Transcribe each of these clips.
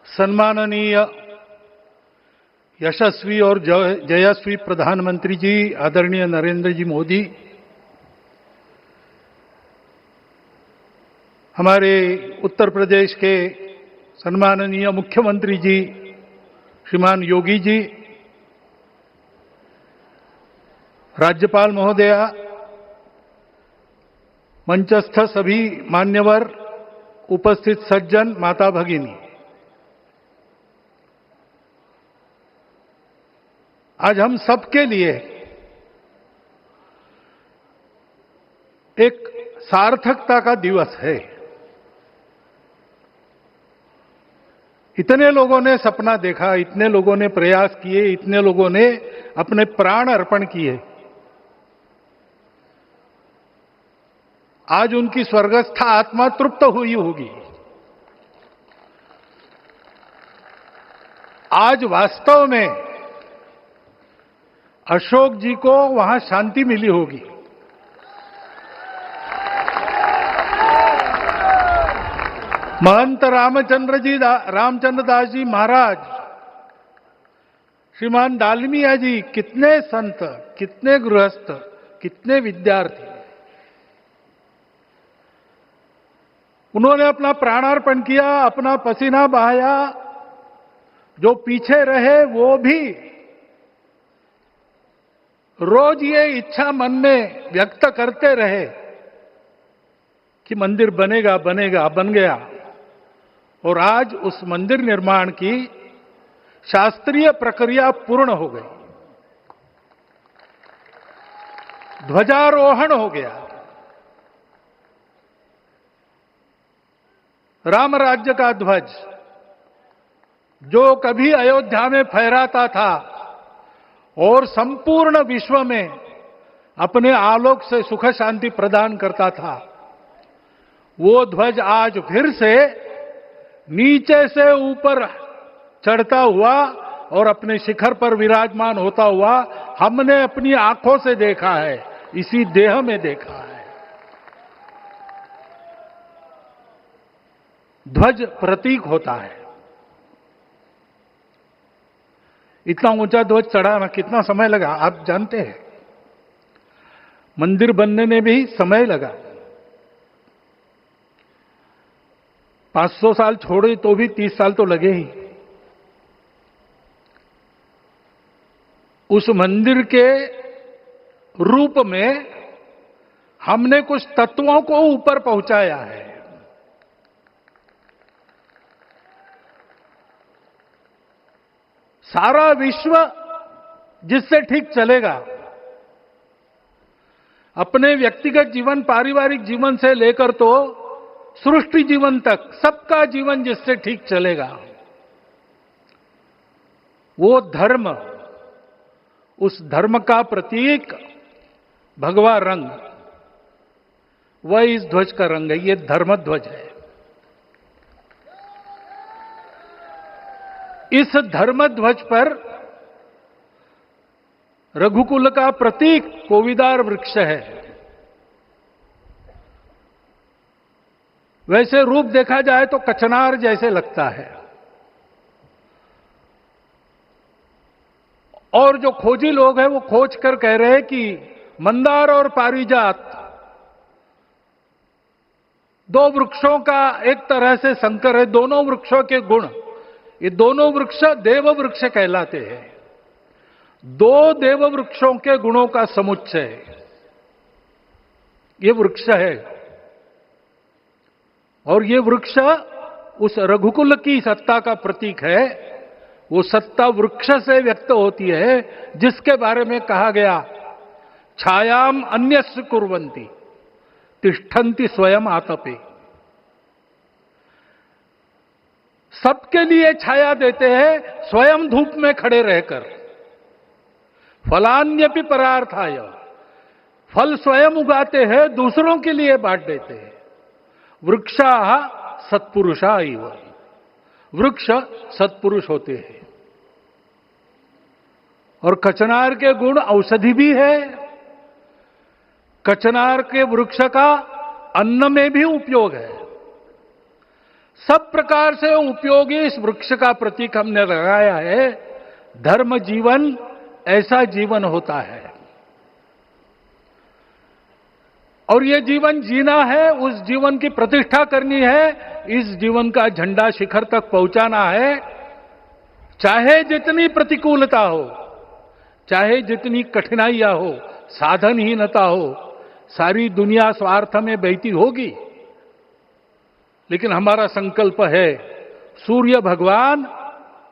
सम्माननीय यशस्वी और जयस्वी प्रधानमंत्री जी आदरणीय नरेंद्र जी मोदी, हमारे उत्तर प्रदेश के सम्माननीय मुख्यमंत्री जी श्रीमान योगी जी, राज्यपाल महोदया, मंचस्थ सभी मान्यवर, उपस्थित सज्जन, माता भगिनी, आज हम सबके लिए एक सार्थकता का दिवस है। इतने लोगों ने सपना देखा, इतने लोगों ने प्रयास किए, इतने लोगों ने अपने प्राण अर्पण किए। आज उनकी स्वर्गस्थ आत्मा तृप्त हुई होगी। आज वास्तव में अशोक जी को वहां शांति मिली होगी। महंत रामचंद्र दास जी महाराज, श्रीमान दालमिया जी, कितने संत, कितने गृहस्थ, कितने विद्यार्थी, उन्होंने अपना प्राणार्पण किया, अपना पसीना बहाया। जो पीछे रहे वो भी रोज ये इच्छा मन में व्यक्त करते रहे कि मंदिर बनेगा बनेगा, बन गया। और आज उस मंदिर निर्माण की शास्त्रीय प्रक्रिया पूर्ण हो गई, ध्वजारोहण हो गया। राम राज्य का ध्वज जो कभी अयोध्या में फहराता था और संपूर्ण विश्व में अपने आलोक से सुख शांति प्रदान करता था, वो ध्वज आज फिर से नीचे से ऊपर चढ़ता हुआ और अपने शिखर पर विराजमान होता हुआ हमने अपनी आंखों से देखा है, इसी देह में देखा है। ध्वज प्रतीक होता है। इतना ऊंचा ध्वज चढ़ाना कितना समय लगा आप जानते हैं। मंदिर बनने में भी समय लगा। 500 साल छोड़े तो भी 30 साल तो लगे ही। उस मंदिर के रूप में हमने कुछ तत्वों को ऊपर पहुंचाया है। सारा विश्व जिससे ठीक चलेगा, अपने व्यक्तिगत जीवन, पारिवारिक जीवन से लेकर तो सृष्टि जीवन तक सबका जीवन जिससे ठीक चलेगा, वो धर्म, उस धर्म का प्रतीक भगवा रंग, वह इस ध्वज का रंग है। ये धर्म ध्वज है। इस धर्म ध्वज पर रघुकुल का प्रतीक कोविदार वृक्ष है। वैसे रूप देखा जाए तो कचनार जैसे लगता है। और जो खोजी लोग हैं वो खोज कर कह रहे हैं कि मंदार और पारिजात दो वृक्षों का एक तरह से संकर है। दोनों वृक्षों के गुण, ये दोनों वृक्ष देव वृक्ष कहलाते हैं। दो देव वृक्षों के गुणों का समुच्चय ये वृक्ष है। और ये वृक्ष उस रघुकुल की सत्ता का प्रतीक है। वो सत्ता वृक्ष से व्यक्त होती है, जिसके बारे में कहा गया, छायाम अन्यस्य कुर्वन्ति तिष्ठन्ति स्वयं आतपे। सबके लिए छाया देते हैं, स्वयं धूप में खड़े रहकर। फलान्यपि परार्थाय, फल स्वयं उगाते हैं, दूसरों के लिए बांट देते हैं। वृक्षाः सत्पुरुषा इव, वृक्ष सत्पुरुष होते हैं। और कचनार के गुण औषधि भी है। कचनार के वृक्ष का अन्न में भी उपयोग है। सब प्रकार से उपयोगी इस वृक्ष का प्रतीक हमने लगाया है। धर्म जीवन ऐसा जीवन होता है और ये जीवन जीना है, उस जीवन की प्रतिष्ठा करनी है, इस जीवन का झंडा शिखर तक पहुंचाना है। चाहे जितनी प्रतिकूलता हो, चाहे जितनी कठिनाइयां हो, साधनहीनता हो, सारी दुनिया स्वार्थ में बहती होगी, लेकिन हमारा संकल्प है, सूर्य भगवान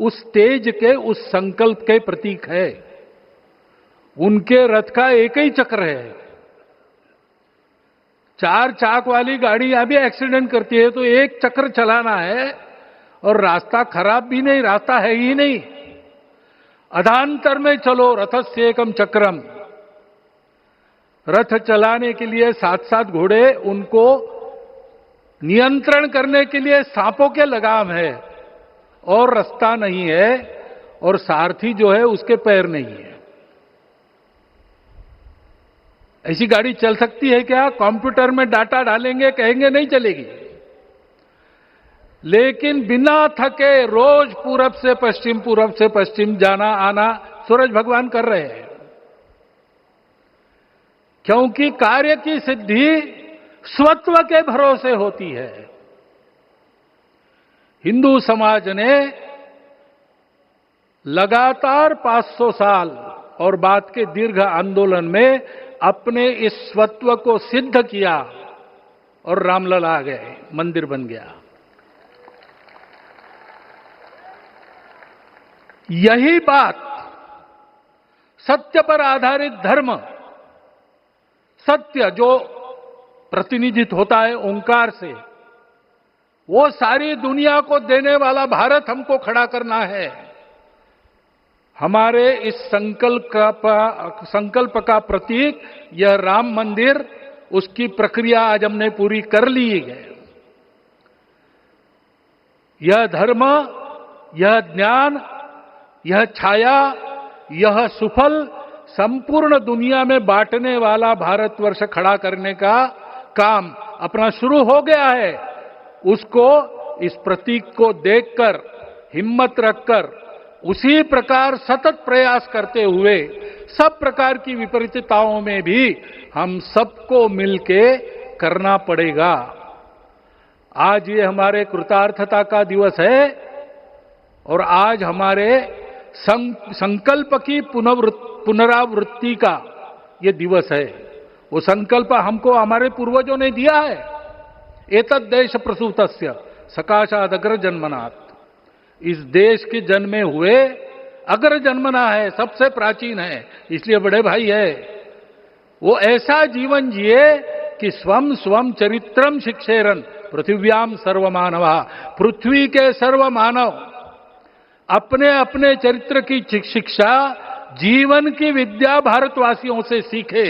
उस तेज के, उस संकल्प के प्रतीक है। उनके रथ का एक ही चक्र है। 4 चाक वाली गाड़ियां भी एक्सीडेंट करती है तो एक चक्र चलाना है, और रास्ता खराब भी नहीं, रास्ता है ही नहीं। अधांतर में चलो रथस्य एकम चक्रम। रथ चलाने के लिए 7-7 घोड़े, उनको नियंत्रण करने के लिए सांपों के लगाम है, और रास्ता नहीं है, और सारथी जो है उसके पैर नहीं है। ऐसी गाड़ी चल सकती है क्या? कंप्यूटर में डाटा डालेंगे, कहेंगे नहीं चलेगी। लेकिन बिना थके रोज पूरब से पश्चिम जाना आना सूरज भगवान कर रहे हैं, क्योंकि कार्य की सिद्धि स्वत्व के भरोसे होती है। हिंदू समाज ने लगातार 500 साल और बाद के दीर्घ आंदोलन में अपने इस स्वत्व को सिद्ध किया, और रामलला आ गए, मंदिर बन गया। यही बात सत्य पर आधारित धर्म, सत्य जो प्रतिनिधित्व होता है ओंकार से, वो सारी दुनिया को देने वाला भारत हमको खड़ा करना है। हमारे इस संकल्प का प्रतीक यह राम मंदिर, उसकी प्रक्रिया आज हमने पूरी कर ली है। यह धर्म, यह ज्ञान, यह छाया, यह सुफल संपूर्ण दुनिया में बांटने वाला भारतवर्ष खड़ा करने का काम अपना शुरू हो गया है। उसको, इस प्रतीक को देखकर, हिम्मत रखकर, उसी प्रकार सतत प्रयास करते हुए सब प्रकार की विपरीतताओं में भी हम सबको मिलके करना पड़ेगा। आज ये हमारे कृतार्थता का दिवस है, और आज हमारे संकल्प की पुनरावृत्ति का ये दिवस है। वो संकल्प हमको हमारे पूर्वजों ने दिया है। एतद् देश प्रसूतस्य सकाशाद अग्र जन्मनात्। इस देश के जन्मे हुए अग्र जन्मना है, सबसे प्राचीन है, इसलिए बड़े भाई है। वो ऐसा जीवन जिए कि स्वम स्वम चरित्रम शिक्षेरन पृथिव्याम सर्वमानवा। पृथ्वी के सर्व मानव अपने अपने चरित्र की शिक्षा, जीवन की विद्या भारतवासियों से सीखे।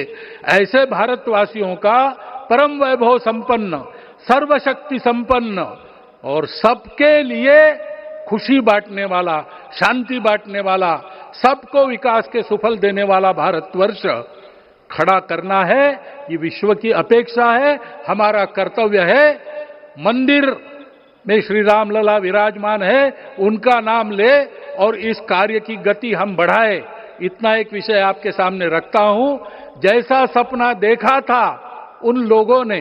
ऐसे भारतवासियों का परम वैभव संपन्न, सर्वशक्ति संपन्न और सबके लिए खुशी बांटने वाला, शांति बांटने वाला, सबको विकास के सुफल देने वाला भारतवर्ष खड़ा करना है। ये विश्व की अपेक्षा है, हमारा कर्तव्य है। मंदिर में श्री रामलला विराजमान है, उनका नाम ले और इस कार्य की गति हम बढ़ाए। इतना एक विषय आपके सामने रखता हूं। जैसा सपना देखा था उन लोगों ने,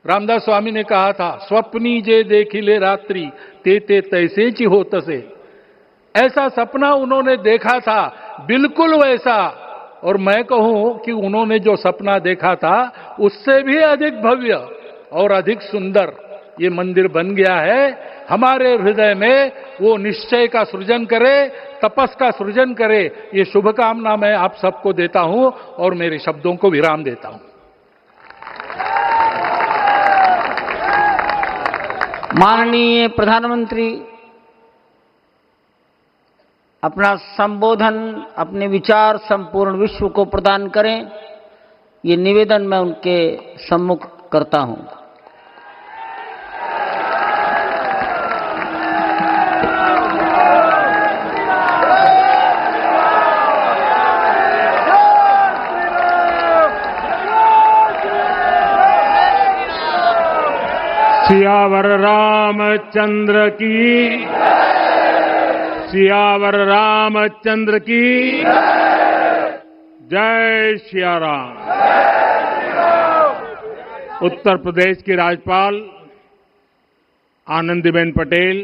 रामदास स्वामी ने कहा था, स्वप्नी जे देखिले रात्रि ते ते तैसे ची हो तसे। ऐसा सपना उन्होंने देखा था, बिल्कुल वैसा। और मैं कहूं कि उन्होंने जो सपना देखा था उससे भी अधिक भव्य और अधिक सुंदर ये मंदिर बन गया है। हमारे हृदय में वो निश्चय का सृजन करे, तपस का सृजन करे। ये शुभकामना मैं आप सबको देता हूं और मेरे शब्दों को विराम देता हूं। माननीय प्रधानमंत्री अपना संबोधन, अपने विचार संपूर्ण विश्व को प्रदान करें, ये निवेदन मैं उनके सम्मुख करता हूं। श्री सियावर रामचंद्र की, सियावर रामचंद्र की जय सिया राम। उत्तर प्रदेश की राज्यपाल आनंदीबेन पटेल,